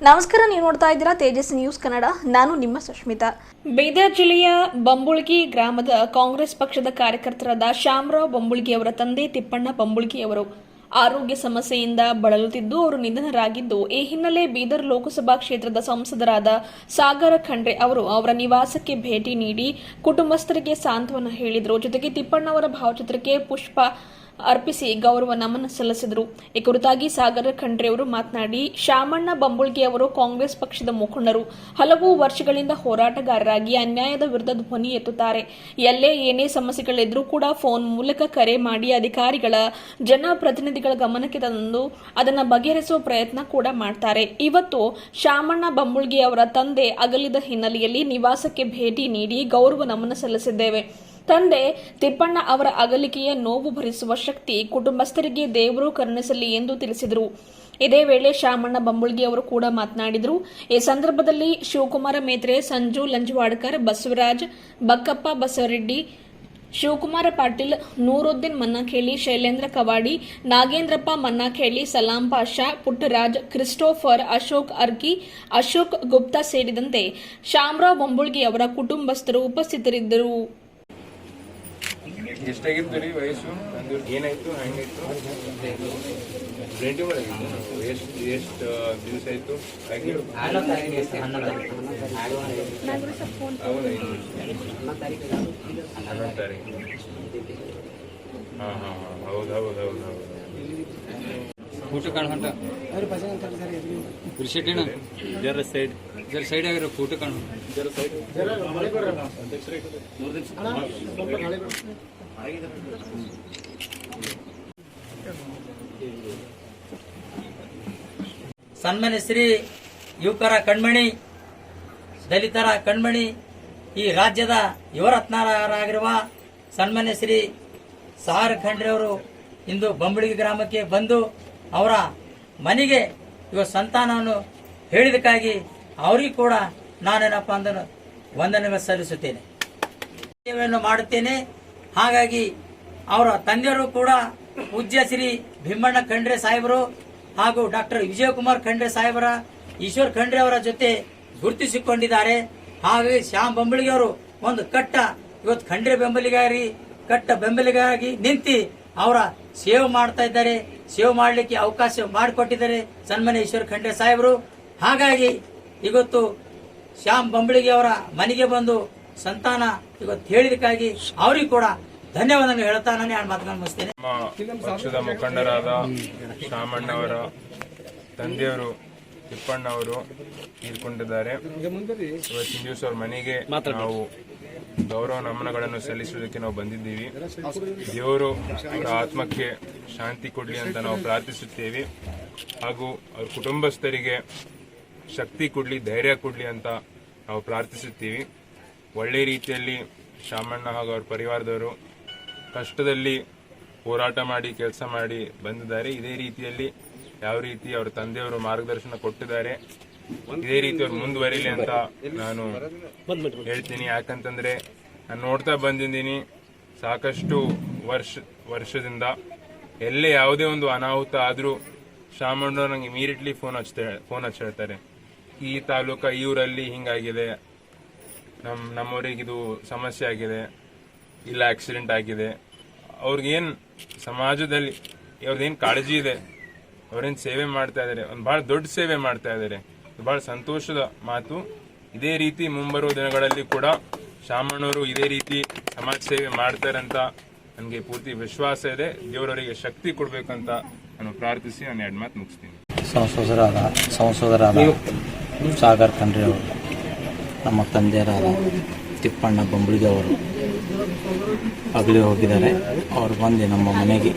ನಮಸ್ಕಾರ, ನೀವು ನೋಡ್ತಾ ಇದ್ದೀರಾ ತೇಜಸ್ ನ್ಯೂಸ್ ಕನ್ನಡ. ನಾನು ನಿಮ್ಮ ಸುಷ್ಮಿತಾ. ಬೀದರ್ ಜಿಲ್ಲೆಯ ಬಂಬುಳ್ಗಿ ಗ್ರಾಮದ ಕಾಂಗ್ರೆಸ್ ಪಕ್ಷದ ಕಾರ್ಯಕರ್ತರಾದ ಶ್ಯಾಮರಾವ್ ಬಂಬುಳ್ಗಿ ಅವರ ತಂದೆ ತಿಪ್ಪಣ್ಣ ಬಂಬುಳ್ಗಿ ಅವರು ಆರೋಗ್ಯ ಸಮಸ್ಯೆಯಿಂದ ಬಳಲುತ್ತಿದ್ದು ಅವರು ನಿಧನರಾಗಿದ್ದು, ಈ ಹಿನ್ನೆಲೆ ಬೀದರ್ ಲೋಕಸಭಾ ಕ್ಷೇತ್ರದ ಸಂಸದರಾದ ಸಾಗರ ಖಂಡ್ರೆ ಅವರು ಅವರ ನಿವಾಸಕ್ಕೆ ಭೇಟಿ ನೀಡಿ ಕುಟುಂಬಸ್ಥರಿಗೆ ಸಾಂತ್ವನ ಹೇಳಿದರು. ಜೊತೆಗೆ ತಿಪ್ಪಣ್ಣವರ ಭಾವಚಿತ್ರಕ್ಕೆ ಪುಷ್ಪ ಅರ್ಪಿಸಿ ಗೌರವ ನಮನ ಸಲ್ಲಿಸಿದರು. ಈ ಕುರಿತಾಗಿ ಸಾಗರ ಖಂಡ್ರೆ ಅವರು ಮಾತನಾಡಿ, ಶಾಮಣ್ಣ ಬಂಬುಳ್ಗಿ ಅವರು ಕಾಂಗ್ರೆಸ್ ಪಕ್ಷದ ಮುಖಂಡರು. ಹಲವು ವರ್ಷಗಳಿಂದ ಹೋರಾಟಗಾರರಾಗಿ ಅನ್ಯಾಯದ ವಿರುದ್ಧ ಧ್ವನಿ ಎತ್ತುತ್ತಾರೆ. ಎಲ್ಲೇ ಏನೇ ಸಮಸ್ಯೆಗಳಿದ್ರೂ ಕೂಡ ಫೋನ್ ಮೂಲಕ ಕರೆ ಮಾಡಿ ಅಧಿಕಾರಿಗಳ ಜನಪ್ರತಿನಿಧಿಗಳ ಗಮನಕ್ಕೆ ತಂದು ಅದನ್ನು ಬಗೆಹರಿಸುವ ಪ್ರಯತ್ನ ಕೂಡ ಮಾಡ್ತಾರೆ. ಇವತ್ತು ಶಾಮಣ್ಣ ಬಂಬುಳ್ಗಿ ಅವರ ತಂದೆ ಅಗಲಿದ ಹಿನ್ನೆಲೆಯಲ್ಲಿ ನಿವಾಸಕ್ಕೆ ಭೇಟಿ ನೀಡಿ ಗೌರವ ನಮನ ಸಲ್ಲಿಸಿದ್ದೇವೆ. ತಂದೆ ತಿಪ್ಪಣ್ಣ ಅವರ ಅಗಲಿಕೆಯ ನೋವು ಭರಿಸುವ ಶಕ್ತಿ ಕುಟುಂಬಸ್ಥರಿಗೆ ದೇವರು ಕರುಣಿಸಲಿ ಎಂದು ತಿಳಿಸಿದರು. ಇದೇ ವೇಳೆ ಶಾಮಣ್ಣ ಬಂಬುಳ್ಗಿ ಅವರು ಕೂಡ ಮಾತನಾಡಿದರು. ಈ ಸಂದರ್ಭದಲ್ಲಿ ಶಿವಕುಮಾರ ಮೇತ್ರೆ, ಸಂಜು ಲಂಜವಾಡ್ಕರ್, ಬಸವರಾಜ್, ಬಕ್ಕಪ್ಪ ಬಸವರೆಡ್ಡಿ, ಶಿವಕುಮಾರ ಪಾಟೀಲ್, ನೂರುದ್ದೀನ್ ಮನ್ನಾಖೇಳಿ, ಶೈಲೇಂದ್ರ ಕವಾಡಿ, ನಾಗೇಂದ್ರಪ್ಪ ಮನ್ನಾಖೇಳಿ, ಸಲಾಂ ಪಾಷಾ, ಪುಟ್ಟರಾಜ್, ಕ್ರಿಸ್ಟೋಫರ್, ಅಶೋಕ್ ಅರ್ಕಿ, ಅಶೋಕ್ ಗುಪ್ತಾ ಸೇರಿದಂತೆ ಶ್ಯಾಮರಾವ್ ಬಂಬುಳ್ಗಿ ಅವರ ಕುಟುಂಬಸ್ಥರು ಉಪಸ್ಥಿತರಿದ್ದರು. ಎಷ್ಟಾಗಿತ್ತು ರೀ ವಯಸ್ಸು? ಏನಾಯ್ತು, ಹೆಂಗಾಯ್ತು? ಎಷ್ಟು ದಿವಸ ಆಯ್ತು? ಹೌದು. ಫೋಟೋ ಕಾಣ ಹೊಂಟ ಜರ ಸೈಡ್ ಆಗಿರೋ ಫೋಟೋ ಕಾಣ ಸನ್ಮಾನ್ಯ ಶ್ರೀ ಯುವಕರ ಕಣ್ಮಣಿ, ದಲಿತರ ಕಣ್ಮಣಿ, ಈ ರಾಜ್ಯದ ಯುವರತ್ನರಾಗಿರುವ ಸನ್ಮಾನ್ಯ ಶ್ರೀ ಸಾಗರ ಖಂಡ್ರೆ ಅವರು ಇಂದು ಬಂಬುಳ್ಗಿ ಗ್ರಾಮಕ್ಕೆ ಬಂದು ಅವರ ಮನೆಗೆ ಸಂತಾನವನ್ನು ಹೇಳಿದಕ್ಕಾಗಿ ಅವರಿಗೂ ಕೂಡ ನಾನೇನಪ್ಪ ಅಂದ್ರೆ ವಂದನೆಗಳು ಸಲ್ಲಿಸುತ್ತೇನೆ, ಸೇವೆಯನ್ನು ಮಾಡುತ್ತೇನೆ. ಹಾಗಾಗಿ ಅವರ ತಂದೆಯವರು ಕೂಡ ಪೂಜ್ಯ ಶ್ರೀ ಭೀಮಣ್ಣ ಖಂಡ್ರೆ ಸಾಹೇಬರು ಹಾಗೂ ಡಾಕ್ಟರ್ ವಿಜಯಕುಮಾರ್ ಖಂಡ್ರೆ ಸಾಹೇಬರ, ಈಶ್ವರ್ ಖಂಡ್ರೆ ಅವರ ಜೊತೆ ಗುರುತಿಸಿಕೊಂಡಿದ್ದಾರೆ. ಹಾಗಾಗಿ ಶ್ಯಾಮ್ ಬಂಬುಳ್ಗಿ ಅವರು ಒಂದು ಇವತ್ತು ಖಂಡ್ರೆ ಬೆಂಬಲಿಗಾಗಿ ನಿಂತು ಅವರ ಸೇವೆ ಮಾಡ್ತಾ ಇದ್ದಾರೆ. ಸೇವೆ ಮಾಡಲಿಕ್ಕೆ ಅವಕಾಶ ಮಾಡಿಕೊಟ್ಟಿದ್ದಾರೆ ಸನ್ಮಾನ್ಯ ಈಶ್ವರ್ ಖಂಡ್ರೆ ಸಾಹೇಬರು. ಹಾಗಾಗಿ ಇವತ್ತು ಶ್ಯಾಮ್ ಬಂಬುಳ್ಗಿ ಅವರ ಮನೆಗೆ ಬಂದು ಸಂತಾನ ಇವತ್ತು ಹೇಳಿದಕ್ಕಾಗಿ ಅವರಿಗೂ ಕೂಡ ಧನ್ಯವಾದಗಳು ಹೇಳ್ತಾ ನಾನು ಎರಡು ಮಾತುಗಳನ್ನು ಮುಗಿಸ್ತೇನೆ. ಪಕ್ಷದ ಮುಖಂಡರಾದ ಶಾಮಣ್ಣವರ ತಂದೆಯವರು ತಿಪ್ಪಣ್ಣ ಅವರು ತೀರ್ಕೊಂಡಿದ್ದಾರೆ. ಇವತ್ತಿನ ದಿವಸ ಅವ್ರ ಮನೆಗೆ ನಾವು ಗೌರವ ನಮನಗಳನ್ನು ಸಲ್ಲಿಸುವುದಕ್ಕೆ ನಾವು ಬಂದಿದ್ದೀವಿ. ದೇವರು ಅವರ ಆತ್ಮಕ್ಕೆ ಶಾಂತಿ ಕೊಡ್ಲಿ ಅಂತ ನಾವು ಪ್ರಾರ್ಥಿಸುತ್ತೇವೆ. ಹಾಗೂ ಅವ್ರ ಕುಟುಂಬಸ್ಥರಿಗೆ ಶಕ್ತಿ ಕೊಡ್ಲಿ, ಧೈರ್ಯ ಕೊಡ್ಲಿ ಅಂತ ನಾವು ಪ್ರಾರ್ಥಿಸುತ್ತೀವಿ. ಒಳ್ಳೆ ರೀತಿಯಲ್ಲಿ ಶಾಮಣ್ಣ ಹಾಗೂ ಅವ್ರ ಪರಿವಾರದವರು ಕಷ್ಟದಲ್ಲಿ ಹೋರಾಟ ಮಾಡಿ ಕೆಲಸ ಮಾಡಿ ಬಂದಿದ್ದಾರೆ. ಇದೇ ರೀತಿಯಲ್ಲಿ ಯಾವ ರೀತಿ ಅವ್ರ ತಂದೆಯವರು ಮಾರ್ಗದರ್ಶನ ಕೊಟ್ಟಿದ್ದಾರೆ, ಇದೇ ರೀತಿ ಅವ್ರು ಮುಂದುವರಿಲಿ ಅಂತ ನಾನು ಹೇಳ್ತೀನಿ. ಯಾಕಂತಂದ್ರೆ ನಾನು ನೋಡ್ತಾ ಬಂದಿದ್ದೀನಿ ಸಾಕಷ್ಟು ವರ್ಷದಿಂದ ಎಲ್ಲೇ ಯಾವುದೇ ಒಂದು ಅನಾಹುತ ಆದ್ರೂ ಶಾಮಣ್ಣವ್ರು ನಂಗೆ ಇಮಿಡಿಯೇಟ್ಲಿ ಫೋನ್ ಹಚ್ಚಿರ್ತಾರೆ. ಈ ತಾಲೂಕ ಈ ಊರಲ್ಲಿ ಹಿಂಗಾಗಿದೆ, ನಮ್ಮವರಿಗಿದು ಸಮಸ್ಯೆ ಆಗಿದೆ, ಇಲ್ಲ ಆಕ್ಸಿಡೆಂಟ್ ಆಗಿದೆ. ಅವ್ರಿಗೇನು ಸಮಾಜದಲ್ಲಿ ಅವ್ರದ್ದೇನು ಕಾಳಜಿ ಇದೆ, ಅವ್ರೇನು ಸೇವೆ ಮಾಡ್ತಾ ಇದ್ದಾರೆ, ಒಂದು ಬಹಳ ದೊಡ್ಡ ಸೇವೆ ಮಾಡ್ತಾ ಇದ್ದಾರೆ. ಬಹಳ ಸಂತೋಷದ ಮಾತು. ಇದೇ ರೀತಿ ಮುಂಬರುವ ದಿನಗಳಲ್ಲಿ ಕೂಡ ಶಾಮಣ್ಣವರು ಇದೇ ರೀತಿ ಸಮಾಜ ಸೇವೆ ಮಾಡ್ತಾರಂತ ನನಗೆ ಪೂರ್ತಿ ವಿಶ್ವಾಸ ಇದೆ. ದೇವರವರಿಗೆ ಶಕ್ತಿ ಕೊಡ್ಬೇಕಂತ ನಾನು ಪ್ರಾರ್ಥಿಸಿ ನಾನು ಎರಡು ಮಾತು ಮುಗಿಸ್ತೀನಿ. ಸಂಸದರಾದ ಸಾಗರ ಖಂಡ್ರೆ ಅವರು, ನಮ್ಮ ತಂದೆಯರಾದ ತಿಪ್ಪಣ್ಣ ಬಂಬುಳ್ಗಿ ಅವರು ಅಗಲಿ ಹೋಗಿದ್ದಾರೆ. ಅವರು ಬಂದು ನಮ್ಮ ಮನೆಗೆ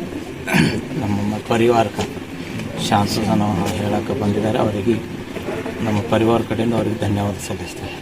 ನಮ್ಮ ಪರಿವಾರಕ್ಕೆ ಶಾಂತಿಯನ್ನು ಹೇಳಕ್ಕೆ ಬಂದಿದ್ದಾರೆ. ಅವರಿಗೆ ನಮ್ಮ ಪರಿವಾರ ಕಡೆಯಿಂದ ಅವರಿಗೆ ಧನ್ಯವಾದ ಸಲ್ಲಿಸ್ತೇವೆ.